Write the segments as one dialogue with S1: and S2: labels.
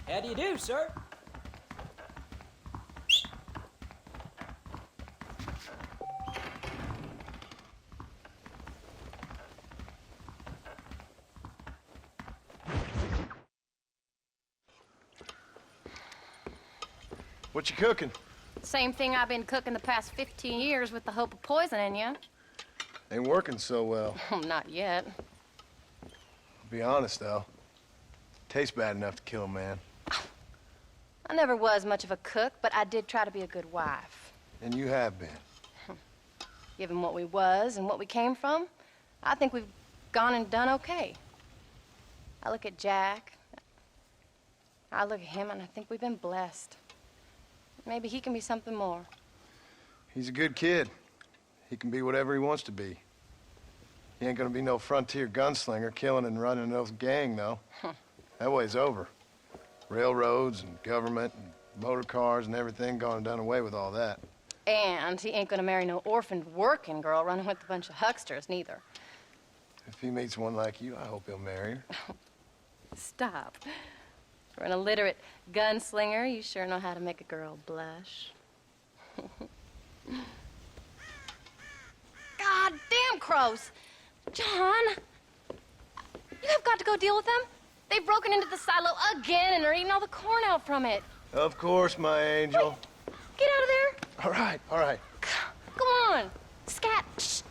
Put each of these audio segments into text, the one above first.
S1: How do you do, sir?
S2: What you cooking?
S3: Same thing I've been cooking the past 15 years with the hope of poisoning you.
S2: Ain't working so well.
S3: Oh, not yet.
S2: I'll be honest, though. Tastes bad enough to kill a man.
S3: I never was much of a cook, but I did try to be a good wife.
S2: And you have been.
S3: Given what we was and what we came from, I think we've gone and done okay. I look at Jack, I look at him, and I think we've been blessed. Maybe he can be something more.
S2: He's a good kid. He can be whatever he wants to be. He ain't gonna be no frontier gunslinger killing and running those gang, though. That way's over. Railroads and government and motor cars and everything gone and done away with all that.
S3: And he ain't gonna marry no orphaned working girl running with a bunch of hucksters, neither.
S2: If he meets one like you, I hope he'll marry her.
S3: Stop. For an illiterate gunslinger, you sure know how to make a girl blush. God damn crows! John! You have got to go deal with them. They've broken into the silo again and are eating all the corn out from it.
S2: Of course, my angel.
S3: Wait, get out of there.
S2: All right, all right.
S3: Go on. Scat. Shh.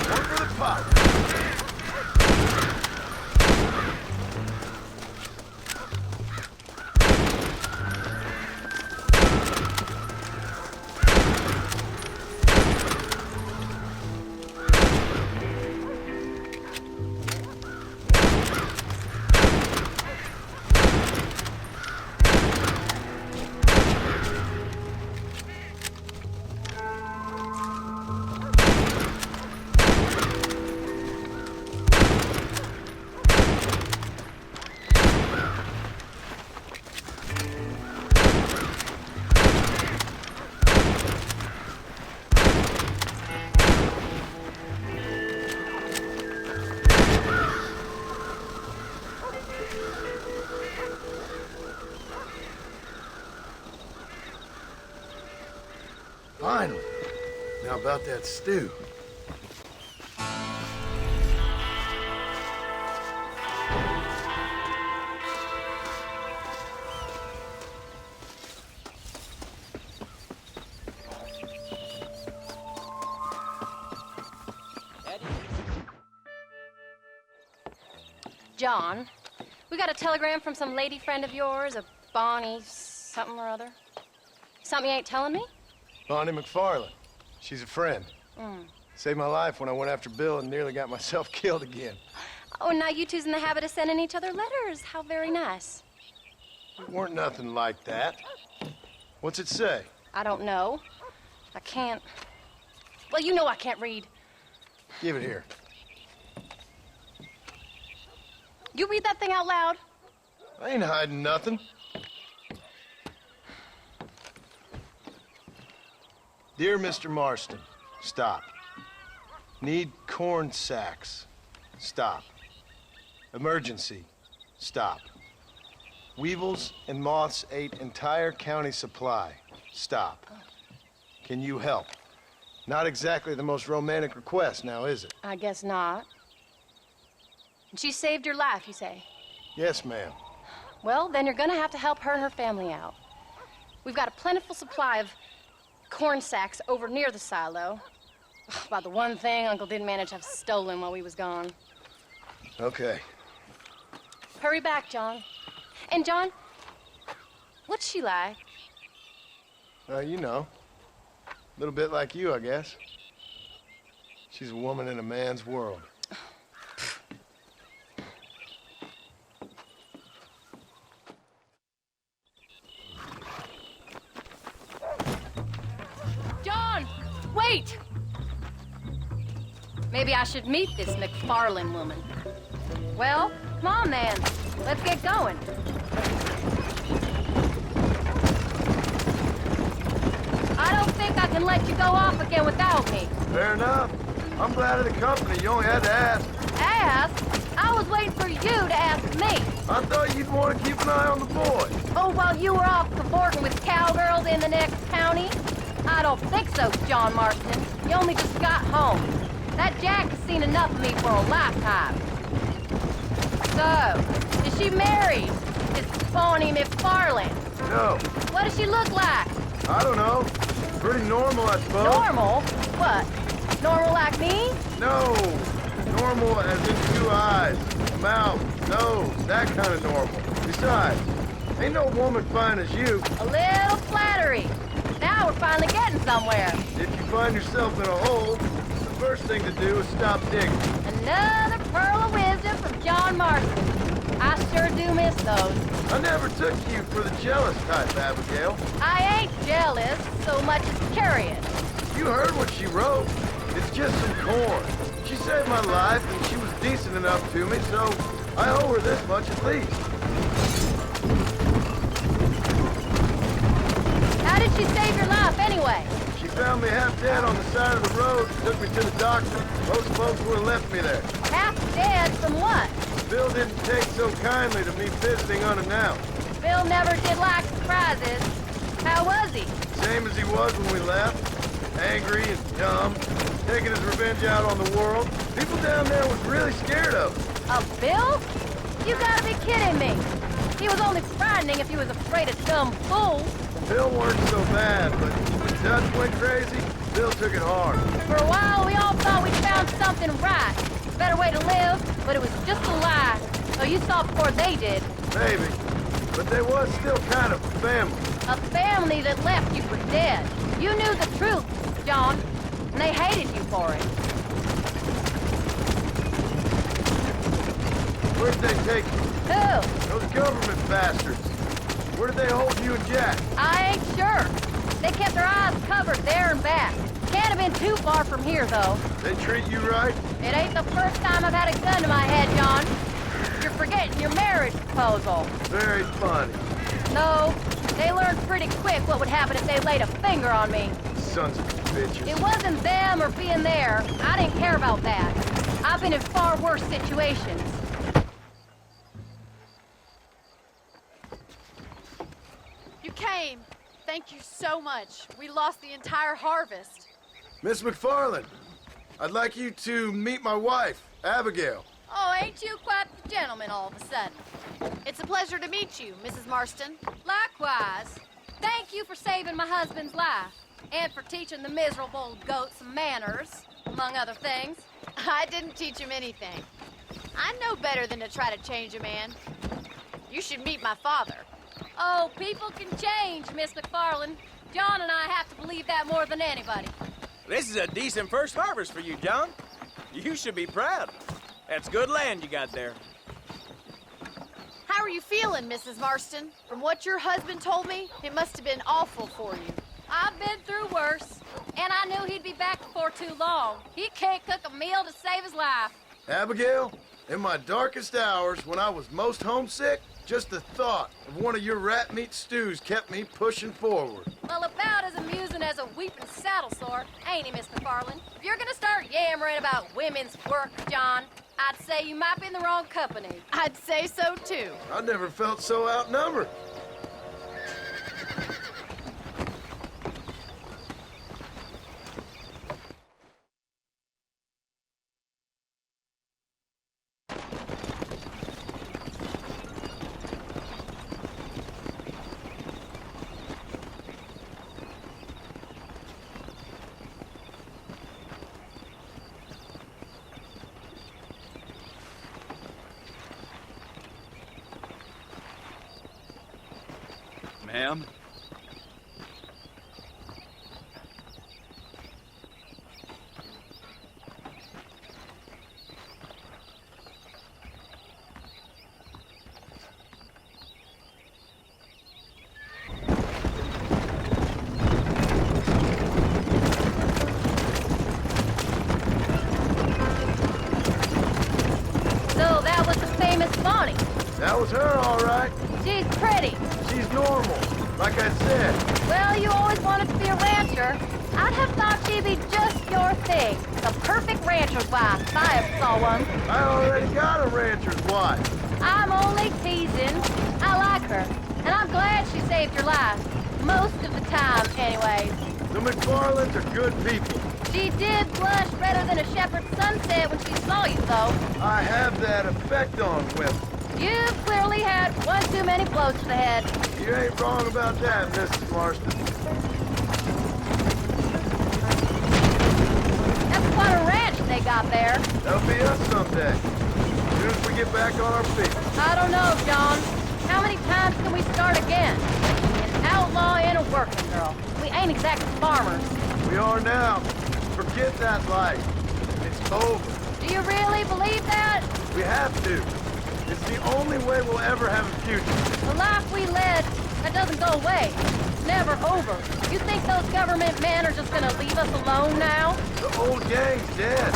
S2: One for the pot. Finally. Now about that stew.
S3: John, we got a telegram from some lady friend of yours, a Bonnie something or other. Something you ain't telling me?
S2: Bonnie McFarland. She's a friend. Saved my life when I went after Bill and nearly got myself killed again.
S3: Oh, and now you two's in the habit of sending each other letters. How very nice.
S2: It weren't nothing like that. What's it say?
S3: I don't know. I can't. Well, you know I can't read.
S2: Give it here.
S3: You read that thing out loud?
S2: I ain't hiding nothing. Dear Mr. Marston, stop. Need corn sacks. Stop. Emergency. Stop. Weevils and moths ate entire county supply. Stop. Can you help? Not exactly the most romantic request now, is it?
S3: I guess not. And she saved your life, you say?
S2: Yes, ma'am.
S3: Well, then you're gonna have to help her and her family out. We've got a plentiful supply of corn sacks over near the silo. About the one thing Uncle didn't manage to have stolen while we was gone.
S2: Okay.
S3: Hurry back, John. And John, what's she like?
S2: You know. A little bit like you, I guess. She's a woman in a man's world.
S3: John, wait! Maybe I should meet this McFarland woman. Well, come on then. Let's get going. I don't think I can let you go off again without me.
S2: Fair enough. I'm glad of the company. You only had to ask.
S3: Ask? I was waiting for you to ask me.
S2: I thought you'd want to keep an eye on the boy.
S3: Oh, while you were off cavorting with cowgirls in the next county? I don't think so, John Marston. You only just got home. That Jack has seen enough of me for a lifetime. So, is she married? This phony McFarland?
S2: No,
S3: What does she look like?
S2: I don't know. Pretty normal, I suppose.
S3: Normal? What? Normal like me?
S2: No. Normal as in 2 eyes, mouth, nose, that kind of normal. Besides, ain't no woman fine as you.
S3: A little flattery. Now we're finally getting somewhere.
S2: If you find yourself in a hole, the first thing to do is stop digging.
S3: Another pearl of wisdom from John Marston. I sure do miss those.
S2: I never took you for the jealous type, Abigail.
S3: I ain't jealous so much as curious.
S2: You heard what she wrote. It's just some corn. She saved my life, and she was decent enough to me, so I owe her this much at least.
S3: How did she save your life anyway?
S2: She found me half dead on the side of the road and took me to the doctor. Most folks would have left me there.
S3: Half dead from what?
S2: Bill didn't take so kindly to me visiting unannounced.
S3: Bill never did like surprises. How was he?
S2: Same as he was when we left. Angry and dumb, taking his revenge out on the world. People down there was really scared of him.
S3: Of Bill? You gotta be kidding me. He was only frightening if he was afraid of dumb fools.
S2: Bill weren't so bad, but when Dutch went crazy, Bill took it hard.
S3: For a while, we all thought we'd found something right. A better way to live, but it was just a lie. Oh, you saw before they did.
S2: Maybe. But they was still kind of a family.
S3: A family that left you for dead. You knew the truth, John, and they hated you for it.
S2: Where'd they take you?
S3: Who?
S2: Those government bastards. Where did they hold you and Jack?
S3: I ain't sure. They kept their eyes covered there and back. Can't have been too far from here, though.
S2: They treat you right?
S3: It ain't the first time I've had a gun to my head, John. You're forgetting your marriage proposal.
S2: Very funny.
S3: No, they learned pretty quick what would happen if they laid a finger on me.
S2: Sons of bitches.
S3: It wasn't them or being there. I didn't care about that. I've been in far worse situations.
S4: You came. Thank you so much. We lost the entire harvest.
S2: Miss McFarland, I'd like you to meet my wife, Abigail.
S3: Oh, ain't you quite the gentleman all of a sudden?
S4: It's a pleasure to meet you, Mrs. Marston.
S3: Likewise. Thank you for saving my husband's life. And for teaching the miserable old goat some manners, among other things.
S4: I didn't teach him anything. I know better than to try to change a man. You should meet my father.
S3: Oh, people can change, Miss McFarland. John and I have to believe that more than anybody.
S1: This is a decent first harvest for you, John. You should be proud. That's good land you got there.
S4: How are you feeling, Mrs. Marston? From what your husband told me, it must have been awful for you.
S3: I've been through worse, and I knew he'd be back before too long. He can't cook a meal to save his life.
S2: Abigail, in my darkest hours when I was most homesick, just the thought of one of your rat meat stews kept me pushing forward.
S3: Well, about as amusing as a weeping saddle sore, ain't he, Miss McFarland? If you're gonna start yammering about women's work, John, I'd say you might be in the wrong company.
S4: I'd say so, too.
S2: I never felt so outnumbered.
S5: Ham.
S3: So that was the famous Bonnie.
S2: That was her, all right.
S3: She's pretty.
S2: She's normal, like I said.
S3: Well, you always wanted to be a rancher. I'd have thought she'd be just your thing. The perfect rancher's wife, if I ever saw one.
S2: I already got a rancher's wife.
S3: I'm only teasing. I like her, and I'm glad she saved your life. Most of the time, anyways.
S2: The McFarlands are good people.
S3: She did blush redder than a shepherd's sunset when she saw you, though.
S2: I have that effect on women.
S3: You've clearly had one too many blows to the head.
S2: You ain't wrong about that, Mrs. Marston.
S3: That's quite a ranch they got there.
S2: That'll be us someday. As soon as we get back on our feet.
S3: I don't know, John. How many times can we start again? An outlaw and a working girl. We ain't exactly farmers.
S2: We are now. Forget that life. It's over.
S3: Do you really believe that?
S2: We have to. It's the only way we'll ever have a future.
S3: The life we led, that doesn't go away. It's never over. You think those government men are just gonna leave us alone now?
S2: The old gang's dead.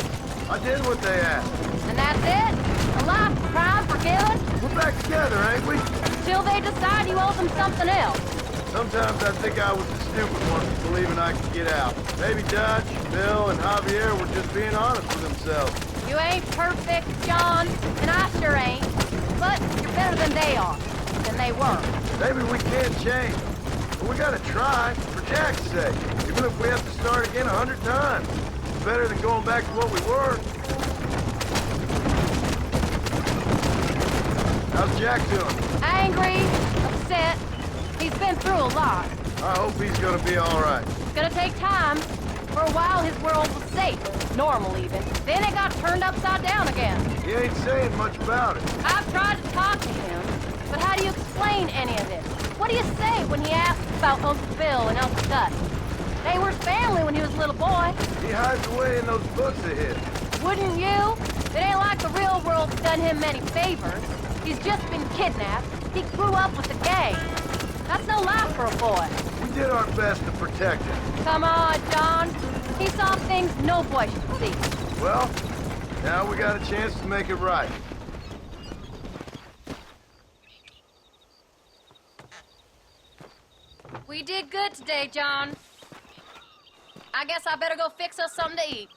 S2: I did what they asked.
S3: And that's it? A life of crime forgiven?
S2: We're back together, ain't we?
S3: Till they decide you owe them something else.
S2: Sometimes I think I was the stupid one for believing I could get out. Maybe Dutch, Bill, and Javier were just being honest with themselves.
S3: You ain't perfect, John, and I sure ain't. But you're better than they are, than they were.
S2: Maybe we can't change. But we gotta try, for Jack's sake. Even if we have to start again 100 times. It's better than going back to what we were. How's Jack doing?
S3: Angry, upset. He's been through a lot.
S2: I hope he's gonna be all right.
S3: It's gonna take time. For a while, his world was safe. Normal, even. Then it got turned upside down again.
S2: He ain't saying much about it.
S3: I've tried to talk to him, but how do you explain any of this? What do you say when he asks about Uncle Bill and Uncle Dutch? They were family when he was a little boy.
S2: He hides away in those books of his.
S3: Wouldn't you? It ain't like the real world's done him many favors. He's just been kidnapped. He grew up with the gang. That's no life for a boy.
S2: We did our best to protect him.
S3: Come on, John. He saw things no boy should see.
S2: Well, now we got a chance to make it right.
S3: We did good today, John. I guess I better go fix us something to eat.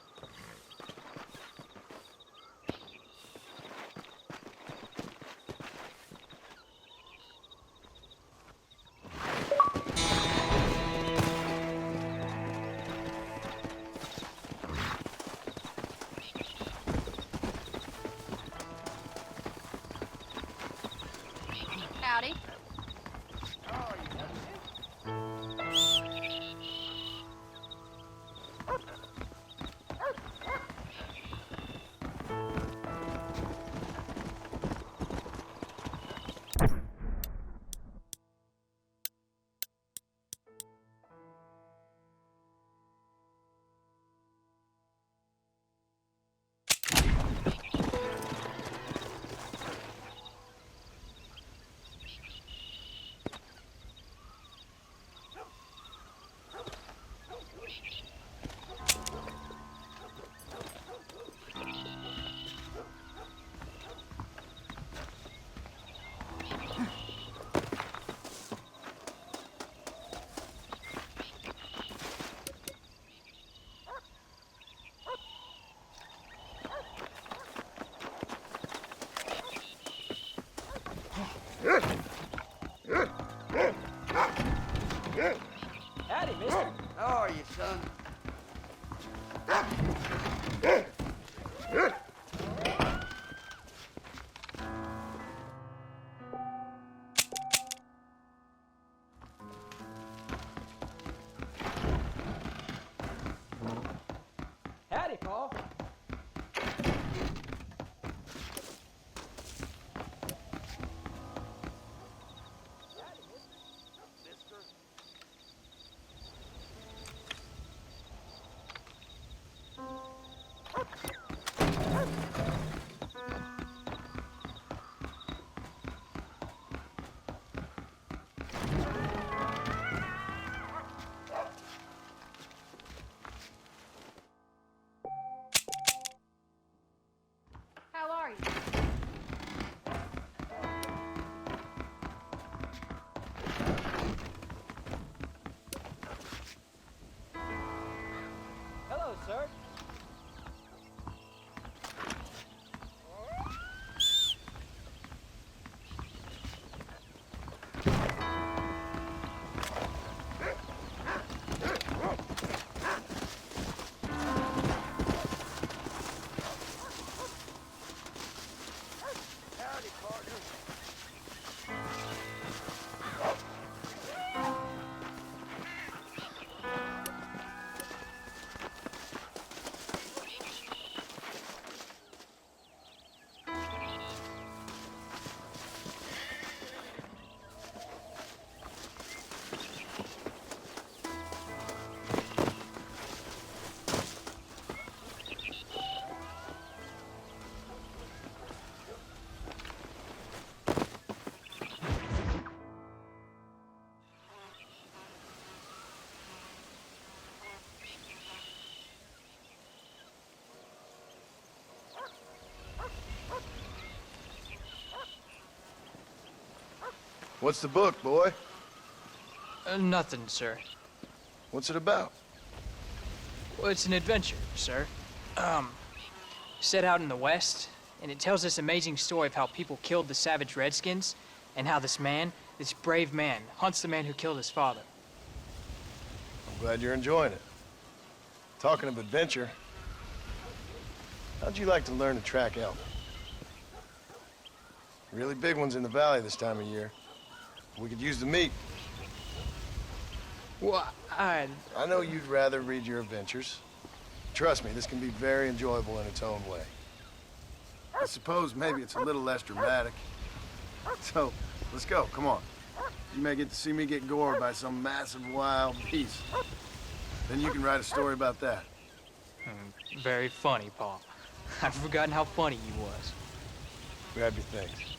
S3: Howdy.
S4: are you?
S5: Hello, sir.
S2: What's the book, boy?
S5: Nothing, sir.
S2: What's it about?
S5: Well, it's an adventure, sir. Set out in the West, and it tells this amazing story of how people killed the savage Redskins, and how this man, this brave man, hunts the man who killed his father.
S2: I'm glad you're enjoying it. Talking of adventure, how'd you like to learn to track elk? Really big ones in the valley this time of year. We could use the meat.
S5: Well,
S2: I know you'd rather read your adventures. Trust me, this can be very enjoyable in its own way. I suppose maybe it's a little less dramatic. So, let's go, come on. You may get to see me get gored by some massive wild beast. Then you can write a story about that.
S5: very funny, Paul. I've forgotten how funny you was.
S2: Grab your things.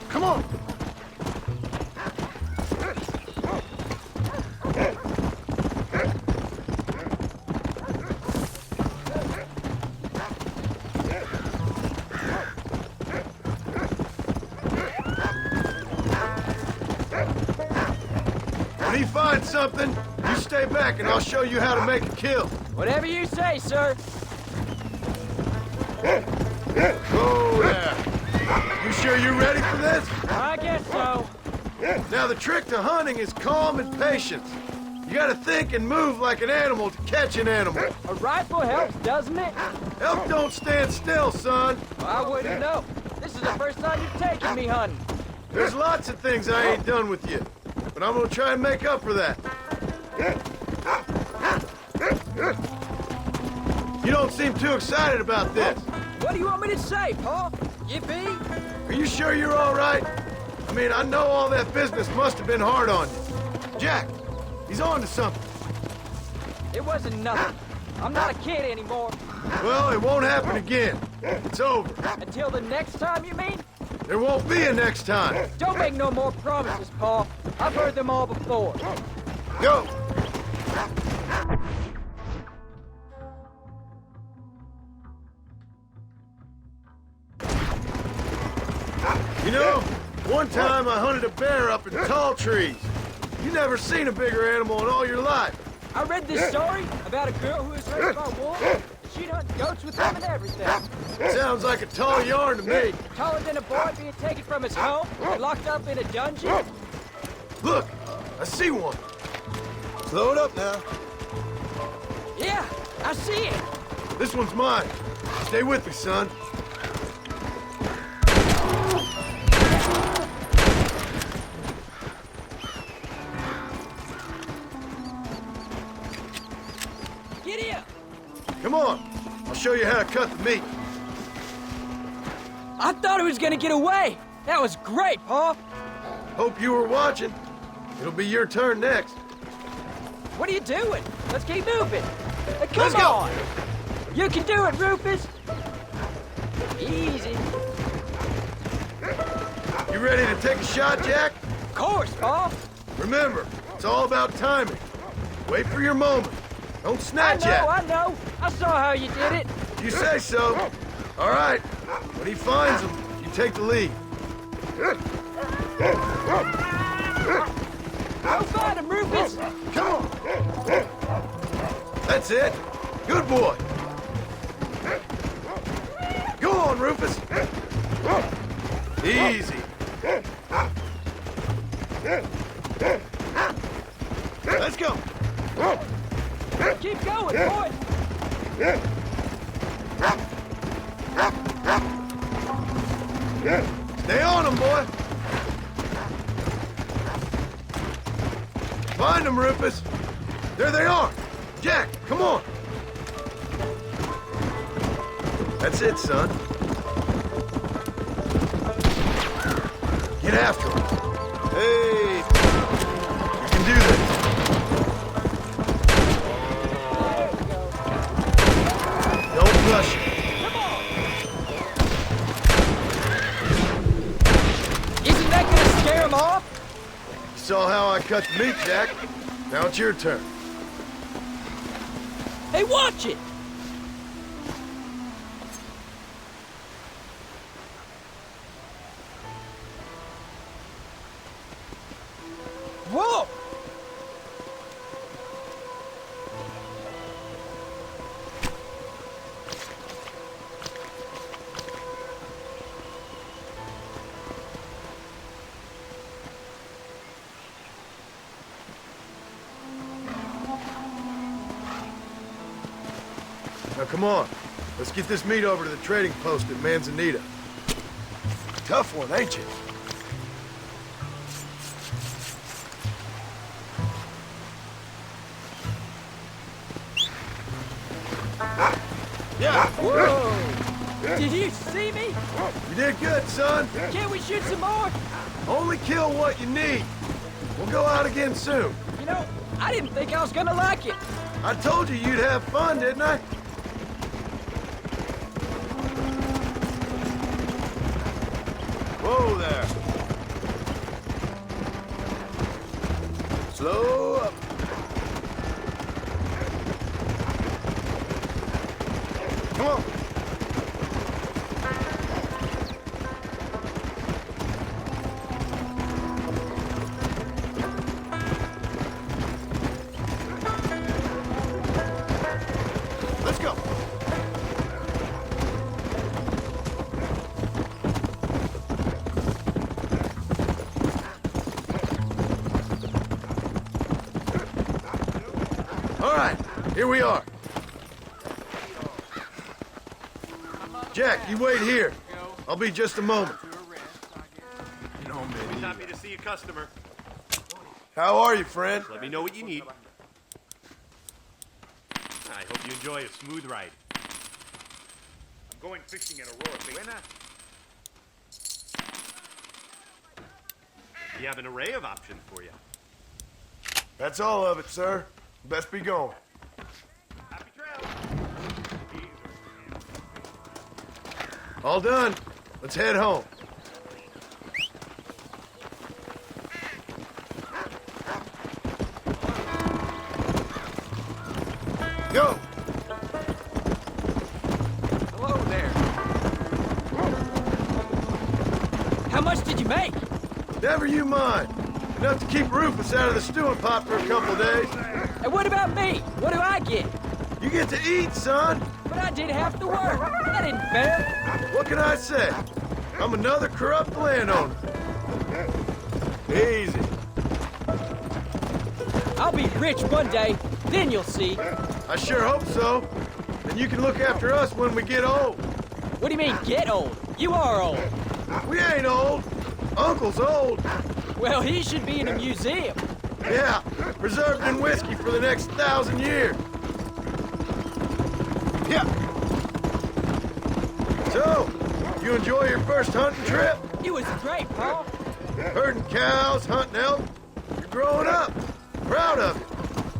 S2: Come on! When he finds something, you stay back and I'll show you how to make a kill.
S5: Whatever you say, sir.
S2: Oh, yeah. You sure you're ready for this?
S5: I guess so.
S2: Now, the trick to hunting is calm and patience. You gotta think and move like an animal to catch an animal.
S5: A rifle helps, doesn't it?
S2: Elk don't stand still, son.
S5: I wouldn't know. This is the first time you've taken me hunting.
S2: There's lots of things I ain't done with you, but I'm gonna try and make up for that. You don't seem too excited about this.
S5: What do you want me to say, Paul? Yippee?
S2: Are you sure you're all right? I mean, I know all that business must have been hard on you. Jack, he's on to something.
S5: It wasn't nothing. I'm not a kid anymore.
S2: Well, it won't happen again. It's over.
S5: Until the next time, you mean?
S2: There won't be a next time.
S5: Don't make no more promises, Paul. I've heard them all before.
S2: Go! You know, one time I hunted a bear up in tall trees. You never seen a bigger animal in all your life.
S5: I read this story about a girl who was raised by wolves. She'd hunt goats with them and everything.
S2: Sounds like a tall yarn to me.
S5: Taller than a boy being taken from his home and locked up in a dungeon.
S2: Look, I see one. Slow it up now.
S5: Yeah, I see it.
S2: This one's mine. Stay with me, son.
S5: Get here.
S2: Come on. I'll show you how to cut the meat.
S5: I thought it was gonna get away. That was great, Pa!
S2: Hope you were watching. It'll be your turn next.
S5: What are you doing? Let's keep moving. Come
S2: Let's go.
S5: on! You can do it, Rufus! Easy.
S2: You ready to take a shot, Jack?
S5: Of course, Pa!
S2: Remember, it's all about timing. Wait for your moment. Don't snatch at
S5: I know! I saw how you did it!
S2: it. You say so. All right. When he finds him, you take the lead.
S5: Go find him, Rufus!
S2: Come on. That's it. Good boy. Go on, Rufus. Easy. Let's go.
S5: Keep going, boy!
S2: Stay on him, boy. Find them, Rufus. There they are. Jack, come on. That's it, son. Get after him. Hey, you can do this. Don't rush it.
S5: Isn't that gonna scare him off?
S2: You saw how I cut the meat, Jack. Now it's your turn.
S5: Hey, watch it! Whoa!
S2: Now come on. Let's get this meat over to the trading post at Manzanita. Tough one, ain't you? Yeah.
S5: Whoa! Did you see me?
S2: You did good, son.
S5: Can't we shoot some more?
S2: Only kill what you need. We'll go out again soon.
S5: You know, I didn't think I was gonna like it.
S2: I told you you'd have fun, didn't I? Whoa there. Slow up. Come on. Let's go. All right, here we are. Jack, you wait here. I'll be just a moment.
S6: Happy to see a customer.
S2: How are you, friend?
S6: Let me know what you need. I hope you enjoy a smooth ride. I'm going fishing at Aurora. Buena. We have an array of options for you.
S2: That's all of it, sir. Best be going.
S6: Happy trails.
S2: All done. Let's head home. Go!
S5: Hello there. How much did you make?
S2: Never you mind. Enough to keep Rufus out of the stewing pot for a couple days.
S5: And what about me? What do I get?
S2: You get to eat, son.
S5: But I did half the work. That isn't fair.
S2: What can I say? I'm another corrupt landowner. Easy.
S5: I'll be rich one day, then you'll see.
S2: I sure hope so. And you can look after us when we get old.
S5: What do you mean, get old? You are old.
S2: We ain't old. Uncle's old.
S5: Well, he should be in a museum.
S2: Yeah, preserved in whiskey for the next 1,000 years. Yeah. So, you enjoy your first hunting trip?
S7: It was great, Paul.
S2: Herding cows, hunting elk. You're growing up. Proud of it.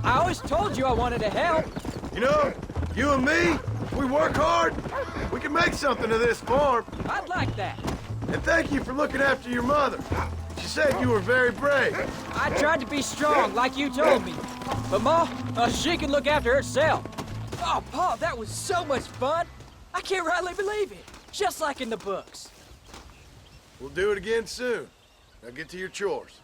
S7: I always told you I wanted to help.
S2: You know, you and me, if we work hard, we can make something of this farm.
S7: I'd like that.
S2: And thank you for looking after your mother. She said you were very brave.
S7: I tried to be strong, like you told me. But Ma, she can look after herself. Oh, Paul, that was so much fun. I can't rightly believe it. Just like in the books.
S2: We'll do it again soon. Now get to your chores.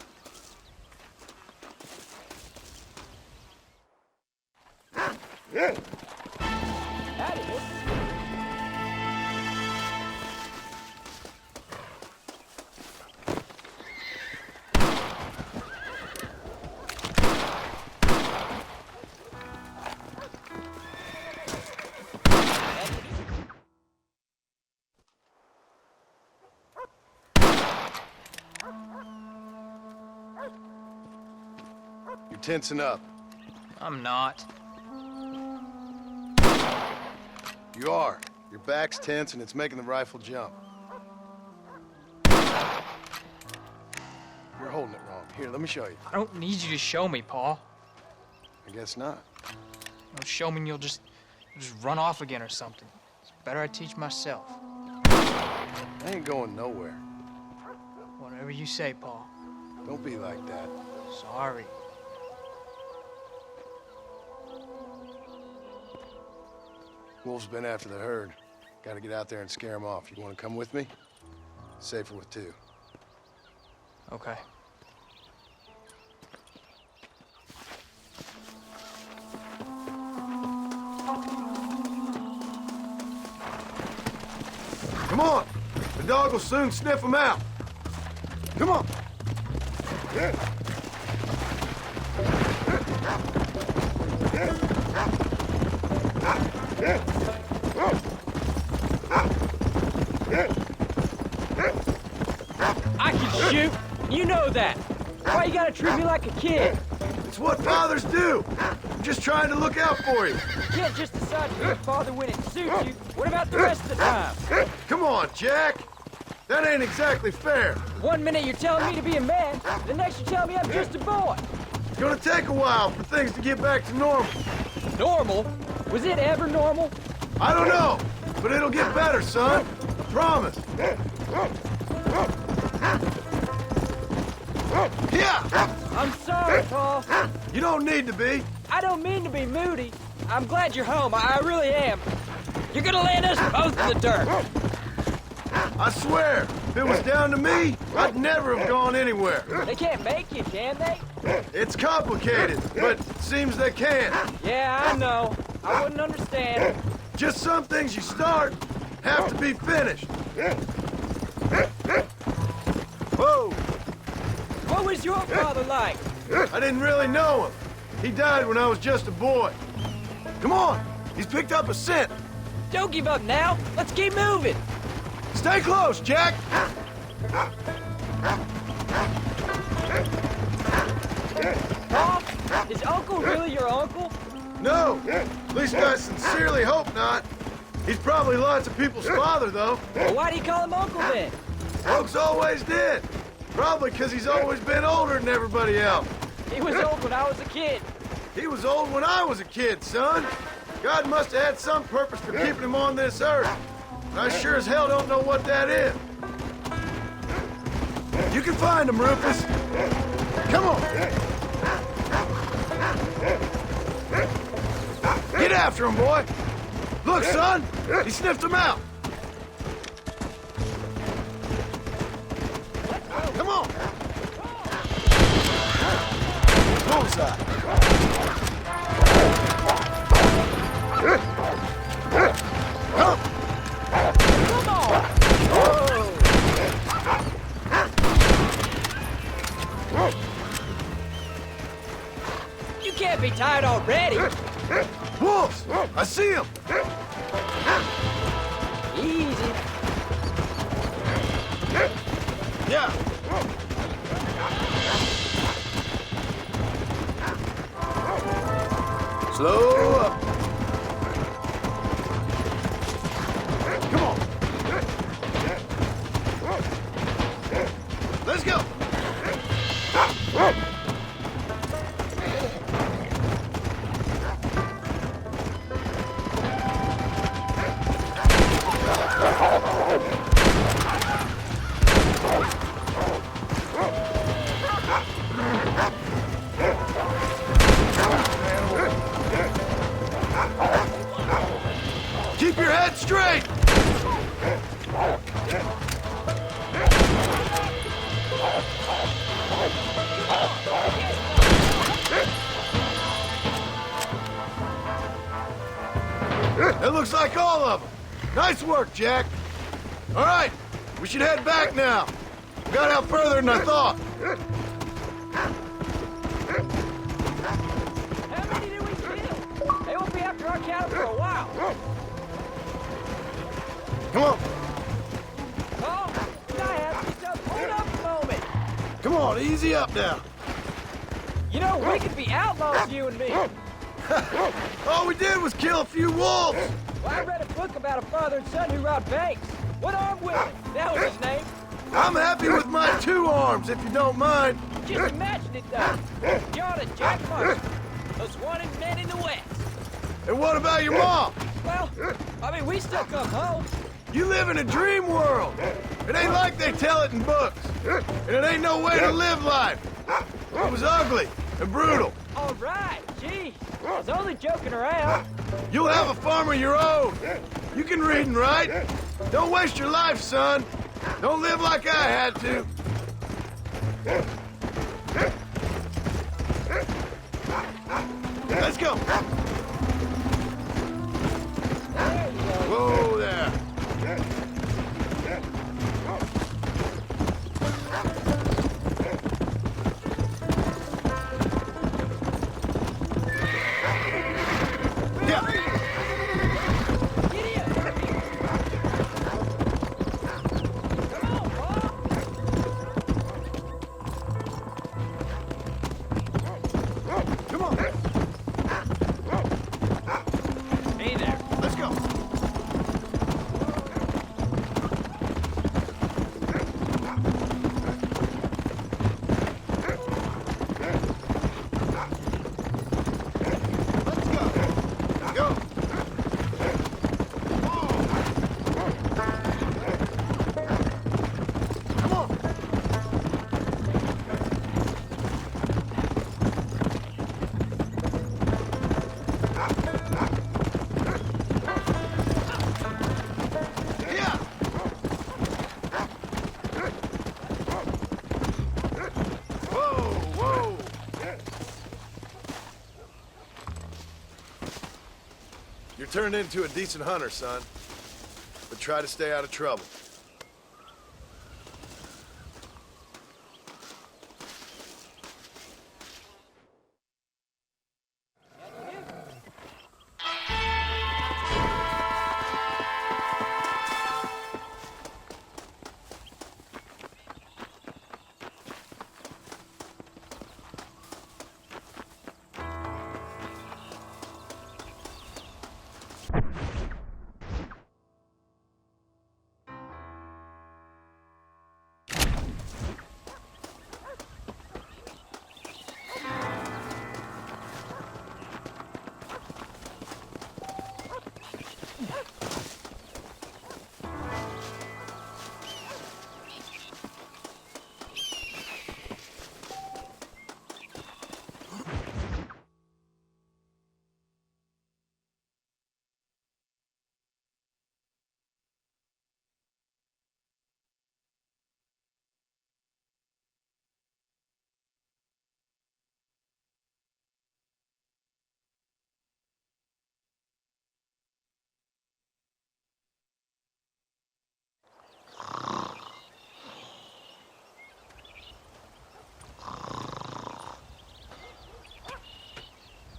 S7: Howdy, mister.
S2: You're tensing up.
S5: I'm not.
S2: You are. Your back's tense and it's making the rifle jump. You're holding it wrong. Here, let me show you.
S5: I don't need you to show me, Paul.
S2: I guess not.
S5: Don't show me and you'll just run off again or something. It's better I teach myself.
S2: I ain't going nowhere.
S5: Whatever you say, Paul.
S2: Don't be like that.
S5: Sorry.
S2: Wolf's been after the herd. Gotta get out there and scare him off. You wanna come with me? Safer with two.
S5: Okay.
S2: Come on! The dog will soon sniff him out. Come on!
S7: I can shoot. You know that. Why you gotta treat me like a kid?
S2: It's what fathers do. I'm just trying to look out for you.
S7: You can't just decide to be a father when it suits you. What about the rest of the time?
S2: Come on, Jack. That ain't exactly fair.
S7: One minute you're telling me to be a man, the next you're telling me I'm just a boy.
S2: It's gonna take a while for things to get back to normal.
S7: Normal? Was it ever normal?
S2: I don't know, but it'll get better, son. I promise. Yeah!
S7: I'm sorry, Paul.
S2: You don't need to be.
S7: I don't mean to be moody. I'm glad you're home. I really am. You're gonna land us both in the dirt.
S2: I swear, if it was down to me, I'd never have gone anywhere.
S7: They can't make you, can they?
S2: It's complicated, but it seems they can.
S7: Yeah, I know. I wouldn't understand.
S2: Just some things you start have to be finished. Whoa!
S7: What was your father like?
S2: I didn't really know him. He died when I was just a boy. Come on, he's picked up a scent.
S7: Don't give up now. Let's keep moving.
S2: Stay close, Jack.
S7: Paul, is Uncle really your uncle?
S2: No, at least I sincerely hope not. He's probably lots of people's father, though.
S7: Well, why do you call him Uncle then?
S2: Folks always did. Probably because he's always been older than everybody else.
S7: He was old when I was a kid.
S2: He was old when I was a kid, son. God must have had some purpose for keeping him on this earth. But I sure as hell don't know what that is. You can find him, Rufus. Come on. Get after him, boy. Look, son, he sniffed him out. Come on. Bullseye. Come.
S7: Come on! You can't be tired already.
S2: Wolves! I see him!
S7: Easy.
S2: Yeah. Slow up. Come on. Let's go! Keep your head straight! It looks like all of them. Nice work, Jack. All right, we should head back now. We got out further than I thought.
S7: How many did we kill? They won't be after our cattle for a while.
S2: Come on,
S7: Oh, I have to just hold up a moment.
S2: come on, easy up now.
S7: You know, we could be outlaws, you and me.
S2: All we did was kill a few wolves.
S7: Well, I read a book about a father and son who robbed banks. One arm Willie, that was his name.
S2: I'm happy with my 2 arms, if you don't mind.
S7: Just imagine it, though. John and Jack Marston, most wanted men in the West.
S2: And what about your mom?
S7: Well, I mean, we still come home.
S2: You live in a dream world. It ain't like they tell it in books. And it ain't no way to live life. It was ugly and brutal.
S7: All right, geez. I was only joking around.
S2: You'll have a farm of your own. You can read and write. Don't waste your life, son. Don't live like I had to. Let's go. Whoa there. Come on.
S7: Hey there.
S2: Let's go. Let's go. Go. Come on. Yeah. Whoa, whoa. You're turned into a decent hunter, son. But try to stay out of trouble.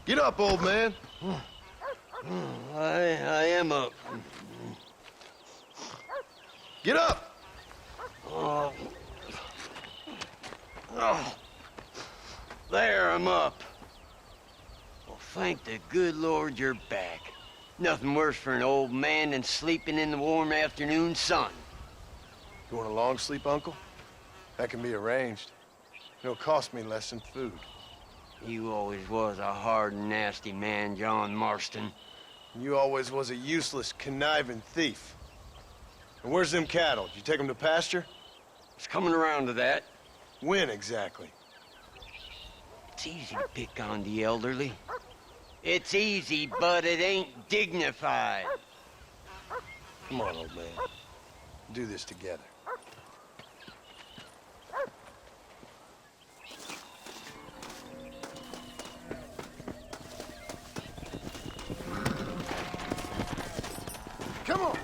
S2: Get up, old man.
S8: I am up.
S2: Get up.
S8: Oh. Oh. There, I'm up. Well, thank the good Lord you're back. Nothing worse for an old man than sleeping in the warm afternoon sun.
S2: You want a long sleep, Uncle? That can be arranged. It'll cost me less than food.
S8: You always was a hard and nasty man, John Marston.
S2: You always was a useless, conniving thief. And where's them cattle? Did you take them to pasture?
S8: It's coming around to that.
S2: When exactly?
S8: It's easy to pick on the elderly. It's easy, but it ain't dignified.
S2: Come on, old man. Do this together. Come on!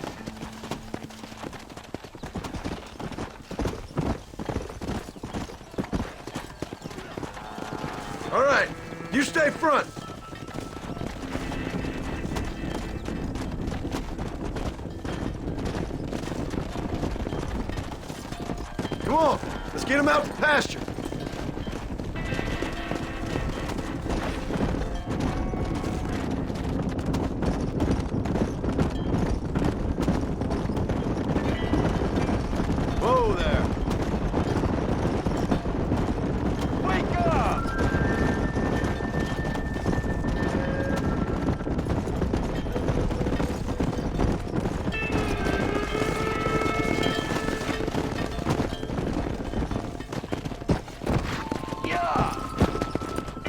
S2: All right, you stay front. Come on, let's get him out to pasture. Whoa there. Wake up!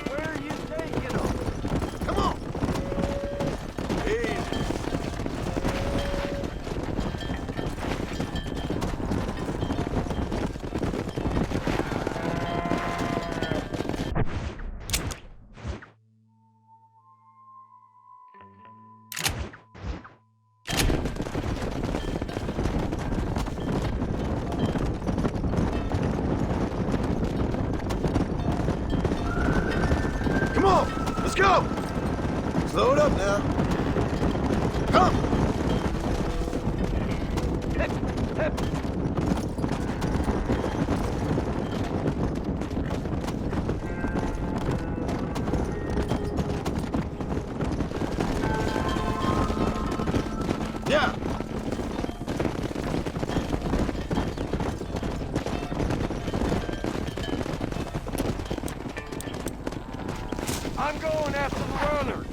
S2: Where are you taking them? Come on! Easy. Come on, let's go! Slow it up now. Come! Yeah!
S8: I'm going after the runners.